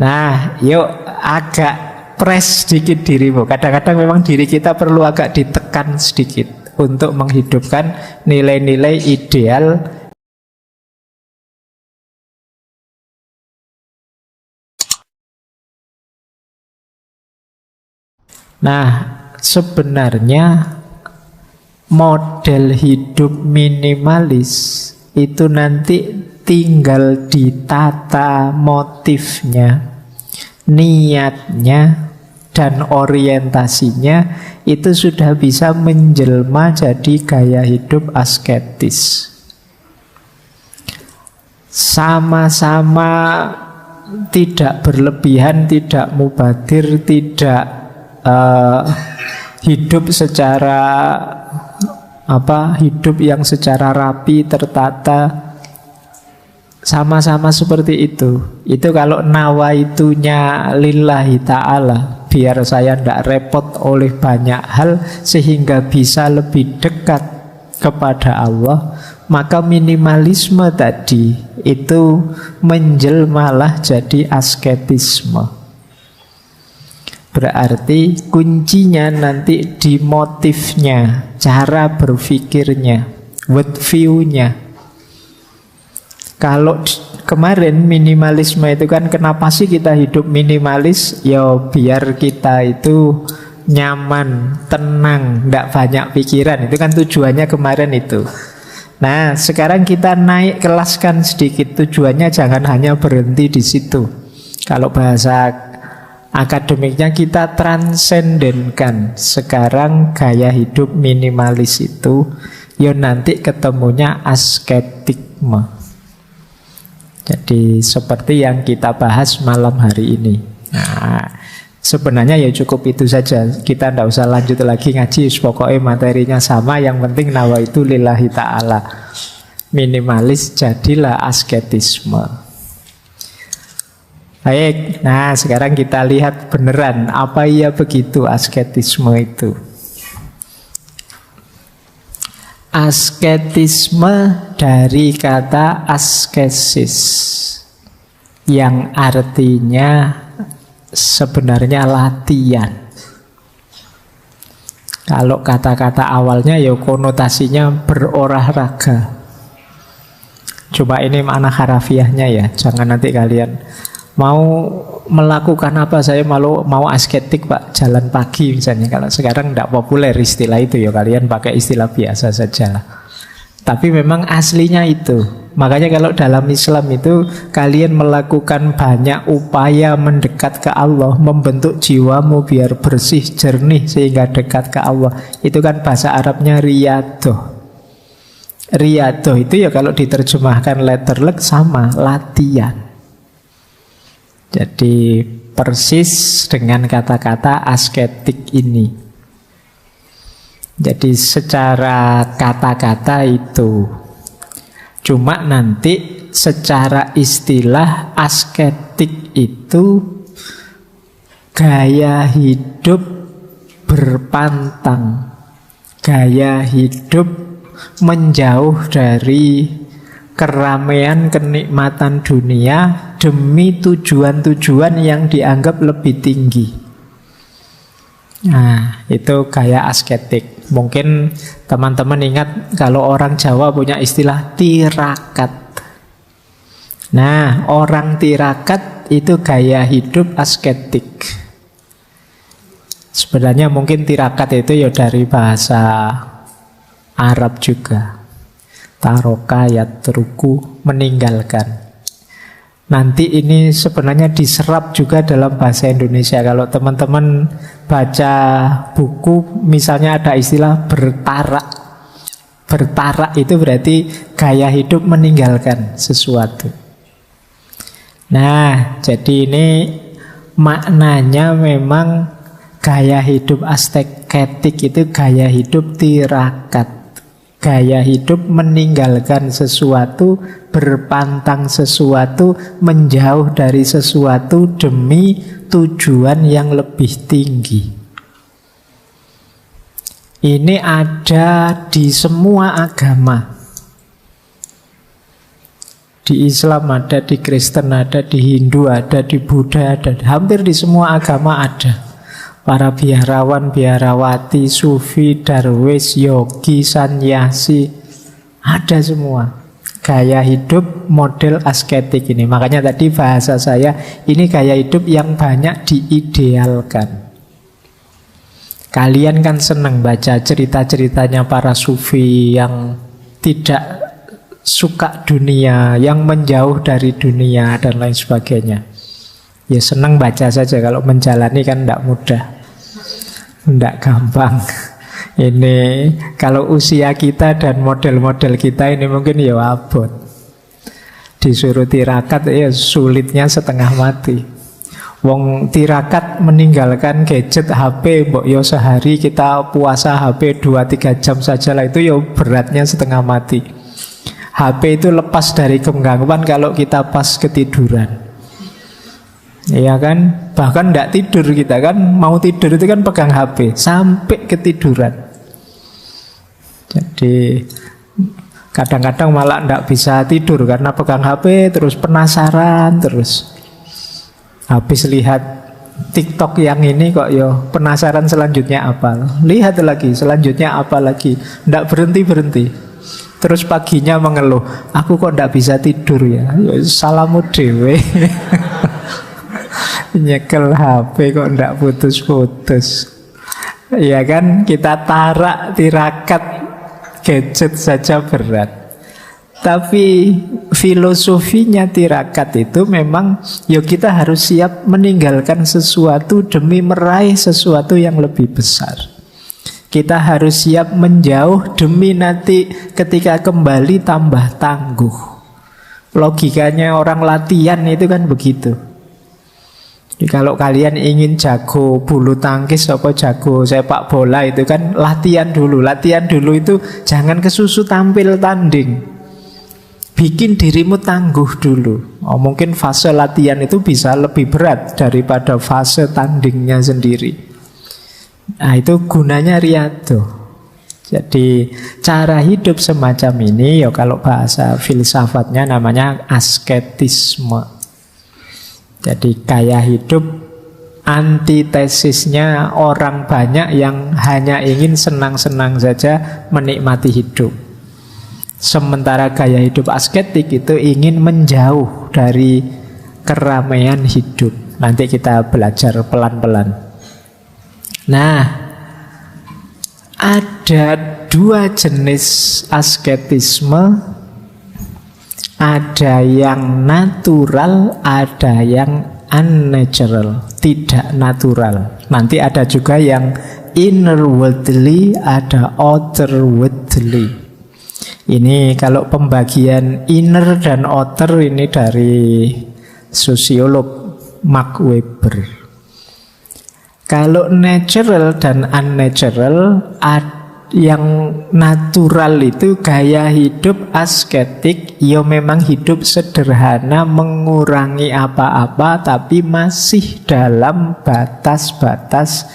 Nah, yuk agak press sedikit dirimu. Kadang-kadang memang diri kita perlu agak ditekan sedikit untuk menghidupkan nilai-nilai ideal. Nah, sebenarnya model hidup minimalis itu nanti tinggal ditata motifnya, niatnya, dan orientasinya. Itu sudah bisa menjelma jadi gaya hidup asketis. Sama-sama tidak berlebihan, tidak mubadir, tidak hidup secara hidup yang secara rapi, tertata. Sama-sama seperti itu. Itu kalau nawaitunya lillahi ta'ala, biar saya tidak repot oleh banyak hal sehingga bisa lebih dekat kepada Allah, maka minimalisme tadi itu menjelmalah jadi asketisme. Berarti kuncinya nanti di motifnya, cara berpikirnya, world view-nya. Kalau kemarin minimalisme itu kan, kenapa sih kita hidup minimalis? Ya biar kita itu nyaman, tenang, tidak banyak pikiran. Itu kan tujuannya kemarin itu. Nah, sekarang kita naik kelaskan sedikit. Tujuannya jangan hanya berhenti di situ. Kalau bahasa akademiknya kita transendenkan. Sekarang gaya hidup minimalis itu ya nanti ketemunya asketikme. Jadi seperti yang kita bahas malam hari ini. Nah, sebenarnya ya cukup itu saja. Kita tidak usah lanjut lagi ngaji. Pokoknya materinya sama. Yang penting nawaitu lillahi ta'ala. Minimalis jadilah asketisme. Baik, nah sekarang kita lihat beneran apa iya begitu asketisme itu. Asketisme dari kata askesis, yang artinya sebenarnya latihan. Kalau kata-kata awalnya ya konotasinya berolahraga. Coba ini makna harafiahnya ya, jangan nanti kalian mau melakukan apa, saya mau asketik pak, jalan pagi misalnya. Kalau sekarang tidak populer istilah itu ya, kalian pakai istilah biasa saja lah. Tapi memang aslinya itu. Makanya kalau dalam Islam itu kalian melakukan banyak upaya mendekat ke Allah, membentuk jiwamu biar bersih, jernih sehingga dekat ke Allah. Itu kan bahasa Arabnya riyadoh. Riyadoh itu ya kalau diterjemahkan letterlek sama, latihan. Jadi persis dengan kata-kata asketik ini. Jadi secara kata-kata itu. Cuma nanti secara istilah asketik itu gaya hidup berpantang. Gaya hidup menjauh dari keramaian, kenikmatan dunia demi tujuan-tujuan yang dianggap lebih tinggi. Nah, itu gaya asketik. Mungkin teman-teman ingat kalau orang Jawa punya istilah tirakat. Nah, orang tirakat itu gaya hidup asketik. Sebenarnya mungkin tirakat itu ya dari bahasa Arab juga. Taroka yatruku, meninggalkan. Nanti ini sebenarnya diserap juga dalam bahasa Indonesia. Kalau teman-teman baca buku, misalnya ada istilah bertarak. Bertarak itu berarti gaya hidup meninggalkan sesuatu. Nah, jadi ini maknanya memang gaya hidup asketik itu gaya hidup tirakat. Gaya hidup meninggalkan sesuatu, berpantang sesuatu, menjauh dari sesuatu demi tujuan yang lebih tinggi. Ini ada di semua agama. Di Islam ada, di Kristen ada, di Hindu ada, di Buddha ada. Hampir di semua agama ada. Para biarawan, biarawati, sufi, darwis, yogi, sanyasi, ada semua. Gaya hidup model asketik ini. Makanya tadi bahasa saya, ini gaya hidup yang banyak diidealkan. Kalian kan senang baca cerita-ceritanya para sufi yang tidak suka dunia, yang menjauh dari dunia dan lain sebagainya. Ya senang baca saja, kalau menjalani kan tidak mudah, tidak gampang. Ini kalau usia kita dan model-model kita ini mungkin ya abot. Disuruh tirakat ya sulitnya setengah mati. Wong tirakat meninggalkan gadget HP, mbok yo sehari kita puasa HP 2-3 jam saja lah, itu yo beratnya setengah mati. HP itu lepas dari genggaman kalau kita pas ketiduran. Iya kan? Bahkan tidak tidur kita kan, mau tidur itu kan pegang HP sampai ketiduran. Jadi kadang-kadang malah tidak bisa tidur karena pegang HP, terus penasaran, terus habis lihat TikTok yang ini kok yo penasaran selanjutnya apa, lihat lagi selanjutnya apa lagi, tidak berhenti-berhenti. Terus paginya mengeluh, aku kok tidak bisa tidur ya. Ya salahmu dewe. Nyekel HP kok tidak putus-putus. Ya kan, kita tarak tirakat gadget saja berat. Tapi filosofinya tirakat itu memang ya kita harus siap meninggalkan sesuatu demi meraih sesuatu yang lebih besar. Kita harus siap menjauh demi nanti ketika kembali tambah tangguh. Logikanya orang latihan itu kan begitu. Jadi kalau kalian ingin jago bulu tangkis atau jago sepak bola itu kan latihan dulu. Latihan dulu itu jangan kesusu tampil tanding. Bikin dirimu tangguh dulu. Mungkin fase latihan itu bisa lebih berat daripada fase tandingnya sendiri. Nah itu gunanya riyadhah. Jadi cara hidup semacam ini ya kalau bahasa filsafatnya namanya asketisme. Jadi gaya hidup antitesisnya orang banyak yang hanya ingin senang-senang saja menikmati hidup. Sementara gaya hidup asketik itu ingin menjauh dari keramaian hidup. Nanti kita belajar pelan-pelan. Nah, ada dua jenis asketisme. Ada yang natural, ada yang unnatural, tidak natural. Nanti ada juga yang inner worldly, ada outer worldly. Ini kalau pembagian inner dan outer ini dari sosiolog Max Weber. Kalau natural dan unnatural, yang natural itu gaya hidup asketik, ya memang hidup sederhana, mengurangi apa-apa, tapi masih dalam batas-batas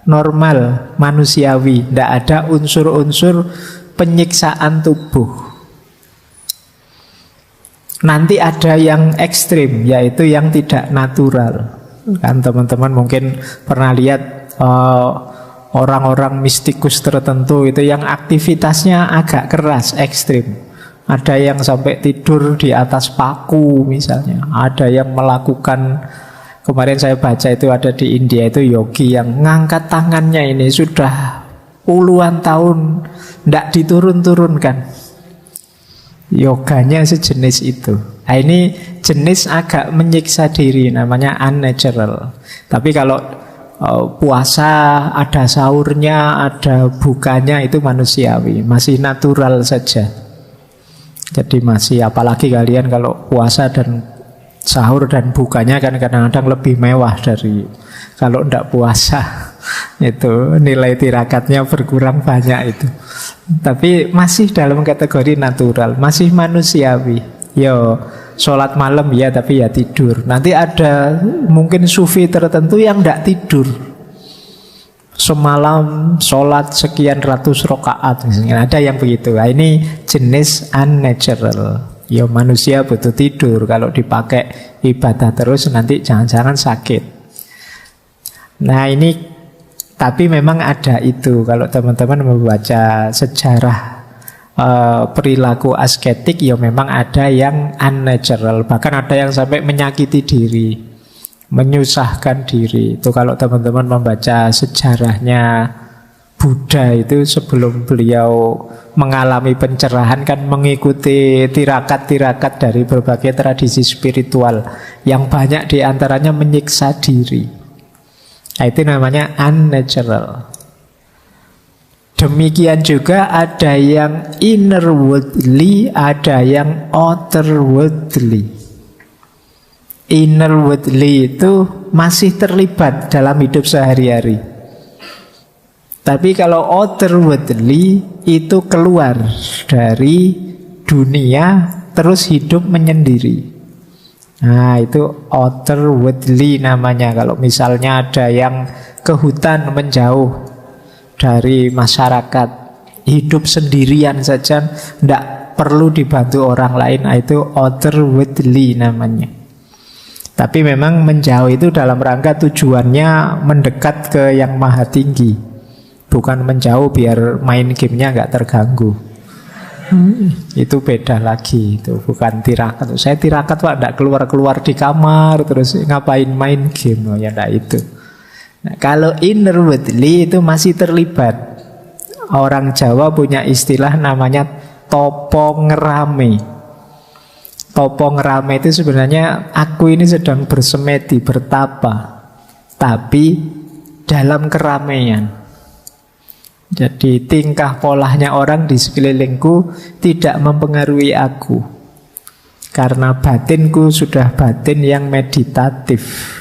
normal, manusiawi. Tidak ada unsur-unsur penyiksaan tubuh. Nanti ada yang ekstrim, yaitu yang tidak natural. Kan teman-teman mungkin pernah lihat orang-orang mistikus tertentu itu yang aktivitasnya agak keras, ekstrim. Ada yang sampai tidur di atas paku misalnya. Ada yang melakukan, kemarin saya baca itu ada di India itu yogi yang ngangkat tangannya ini sudah puluhan tahun tidak diturun-turunkan. Yoganya sejenis itu. Nah, ini jenis agak menyiksa diri, namanya unnatural. Tapi kalau puasa ada sahurnya, ada bukanya, itu manusiawi, masih natural saja. Jadi masih, apalagi kalian kalau puasa dan sahur dan bukanya kan kadang-kadang lebih mewah dari kalau tidak puasa. Itu nilai tirakatnya berkurang banyak itu. Tapi masih dalam kategori natural, masih manusiawi. Yo, sholat malam ya, tapi ya tidur. Nanti ada mungkin sufi tertentu yang tidak tidur. Semalam sholat sekian ratus rakaat misalnya. Ada yang begitu. Nah, ini jenis unnatural. Ya manusia butuh tidur. Kalau dipakai ibadah terus nanti jangan-jangan sakit. Nah ini, tapi memang ada itu. Kalau teman-teman membaca sejarah perilaku asketik, ya memang ada yang unnatural. Bahkan ada yang sampai menyakiti diri, menyusahkan diri. Itu kalau teman-teman membaca sejarahnya Buddha itu, sebelum beliau mengalami pencerahan kan mengikuti tirakat-tirakat dari berbagai tradisi spiritual yang banyak diantaranya menyiksa diri. Nah, itu namanya unnatural. Demikian juga ada yang innerwardly, ada yang outerwardly. Innerwardly itu masih terlibat dalam hidup sehari-hari. Tapi kalau outerwardly itu keluar dari dunia terus hidup menyendiri. Nah itu outerwardly namanya. Kalau misalnya ada yang ke hutan menjauh dari masyarakat, hidup sendirian saja, tidak perlu dibantu orang lain, itu outerwardly namanya. Tapi memang menjauh itu dalam rangka tujuannya mendekat ke yang maha tinggi, bukan menjauh biar main gamenya nggak terganggu. Itu beda lagi, itu bukan tirakat. Saya tirakat Pak, tidak keluar-keluar di kamar terus ngapain main game, oh, ya enggak itu. Nah, kalau innerwardly itu masih terlibat. Orang Jawa punya istilah namanya topo ngerame. Topo ngerame itu sebenarnya aku ini sedang bersemedi, bertapa, tapi dalam keramaian. Jadi tingkah polanya orang di sekelilingku tidak mempengaruhi aku, karena batinku sudah batin yang meditatif.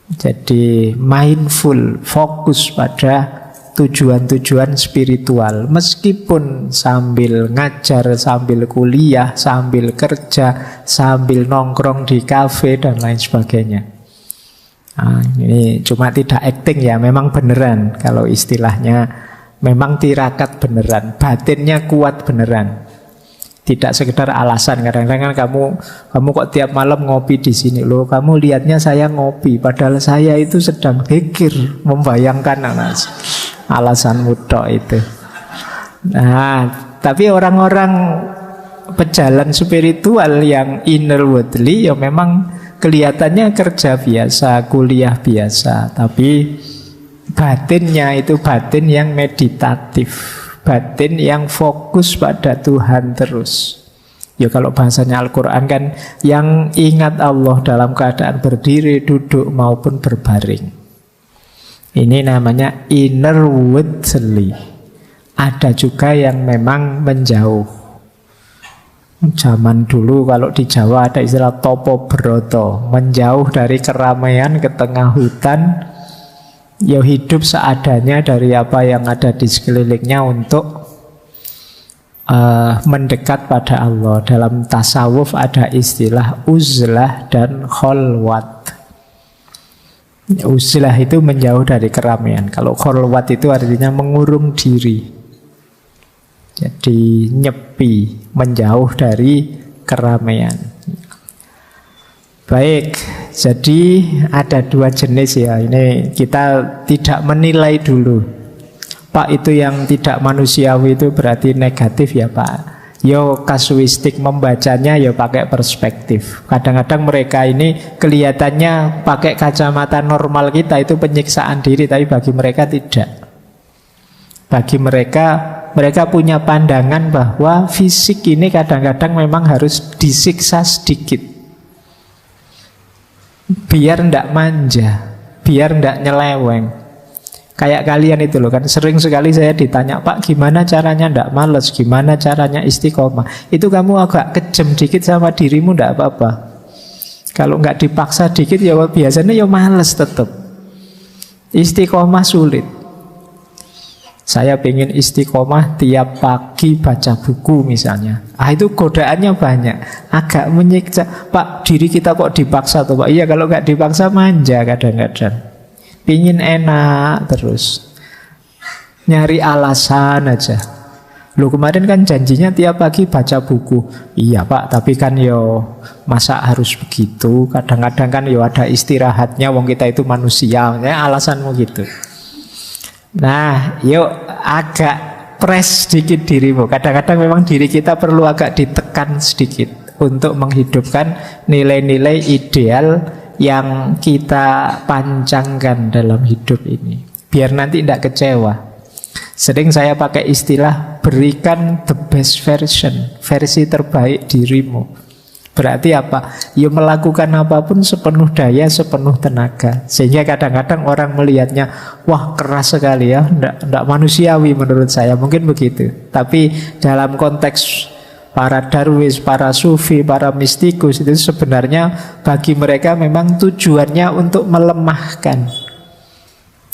Jadi mindful, fokus pada tujuan-tujuan spiritual. Meskipun sambil ngajar, sambil kuliah, sambil kerja, sambil nongkrong di kafe dan lain sebagainya. Nah, ini cuma tidak acting ya, memang beneran. Kalau istilahnya memang tirakat beneran, batinnya kuat beneran. Tidak sekedar alasan. Kadang-kadang kan kamu kok tiap malam ngopi di sini loh. Kamu lihatnya saya ngopi, padahal saya itu sedang pikir, membayangkan alasan mudah itu. Nah, tapi orang-orang pejalan spiritual yang innerwardly ya memang kelihatannya kerja biasa, kuliah biasa, tapi batinnya itu batin yang meditatif. Batin yang fokus pada Tuhan terus. Ya kalau bahasanya Al-Quran kan, yang ingat Allah dalam keadaan berdiri, duduk maupun berbaring. Ini namanya innerwardly. Ada juga yang memang menjauh. Zaman dulu kalau di Jawa ada istilah topo broto, menjauh dari keramaian ke tengah hutan. Ya hidup seadanya dari apa yang ada di sekelilingnya untuk mendekat pada Allah. Dalam tasawuf ada istilah uzlah dan kholwat. Uzlah itu menjauh dari keramaian. Kalau kholwat itu artinya mengurung diri. Jadi nyepi, menjauh dari keramaian. Baik, jadi ada dua jenis ya. Ini kita tidak menilai dulu. Pak, itu yang tidak manusiawi itu berarti negatif ya Pak. Yo kasuistik, membacanya yo pakai perspektif. Kadang-kadang mereka ini kelihatannya pakai kacamata normal kita itu penyiksaan diri, tapi bagi mereka tidak. Bagi mereka punya pandangan bahwa fisik ini kadang-kadang memang harus disiksa sedikit, biar ndak manja, biar ndak nyeleweng. Kayak kalian itu loh kan, sering sekali saya ditanya, Pak gimana caranya ndak males, gimana caranya istiqomah. Itu kamu agak kejam dikit sama dirimu ndak apa-apa. Kalau nggak dipaksa dikit ya biasanya ya males tetap. Istiqomah sulit. Saya pengen istiqomah tiap pagi baca buku misalnya. Itu godaannya banyak. Agak menyiksa. Pak, diri kita kok dipaksa tuh Pak? Iya, kalau nggak dipaksa manja kadang-kadang. Pingin enak terus. Nyari alasan aja. Lu kemarin kan janjinya tiap pagi baca buku. Iya Pak, tapi kan yo masa harus begitu? Kadang-kadang kan yo ada istirahatnya, wong kita itu manusia. Ya, alasanmu gitu. Nah, yuk agak press sedikit dirimu. Kadang-kadang memang diri kita perlu agak ditekan sedikit untuk menghidupkan nilai-nilai ideal yang kita pancangkan dalam hidup ini. Biar nanti tidak kecewa. Sering saya pakai istilah berikan the best version, versi terbaik dirimu. Berarti apa? Ya melakukan apapun sepenuh daya, sepenuh tenaga. Sehingga kadang-kadang orang melihatnya, wah keras sekali ya, enggak manusiawi menurut saya. Mungkin begitu. Tapi dalam konteks para darwis, para sufi, para mistikus, itu sebenarnya bagi mereka memang tujuannya untuk melemahkan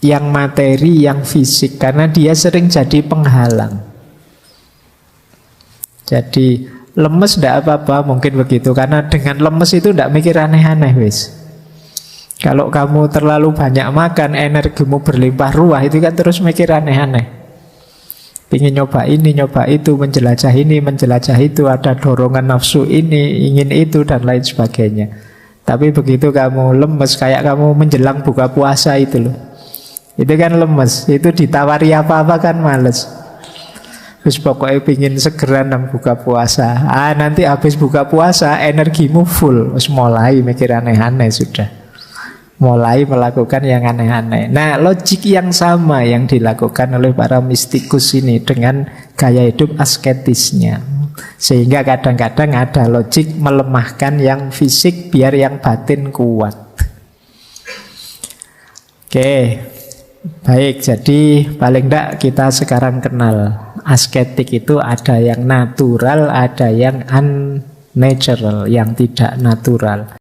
yang materi, yang fisik, karena dia sering jadi penghalang. Jadi lemes tidak apa-apa, mungkin begitu, karena dengan lemes itu tidak mikir aneh-aneh wis. Kalau kamu terlalu banyak makan, energimu berlimpah ruah, itu kan terus mikir aneh-aneh. Ingin nyoba ini, nyoba itu, menjelajah ini, menjelajah itu, ada dorongan nafsu ini, ingin itu, dan lain sebagainya. Tapi begitu kamu lemes, kayak kamu menjelang buka puasa itu loh, itu kan lemes, itu ditawari apa-apa kan males. Terus pokoknya pingin segera nang buka puasa. Nanti habis buka puasa energimu full, terus mulai mikir aneh-aneh sudah. Mulai melakukan yang aneh-aneh. Nah, logik yang sama yang dilakukan oleh para mistikus ini dengan gaya hidup asketisnya. Sehingga kadang-kadang ada logik melemahkan yang fisik biar yang batin kuat. Oke. Baik, jadi paling tidak kita sekarang kenal asketik itu ada yang natural, ada yang unnatural, yang tidak natural.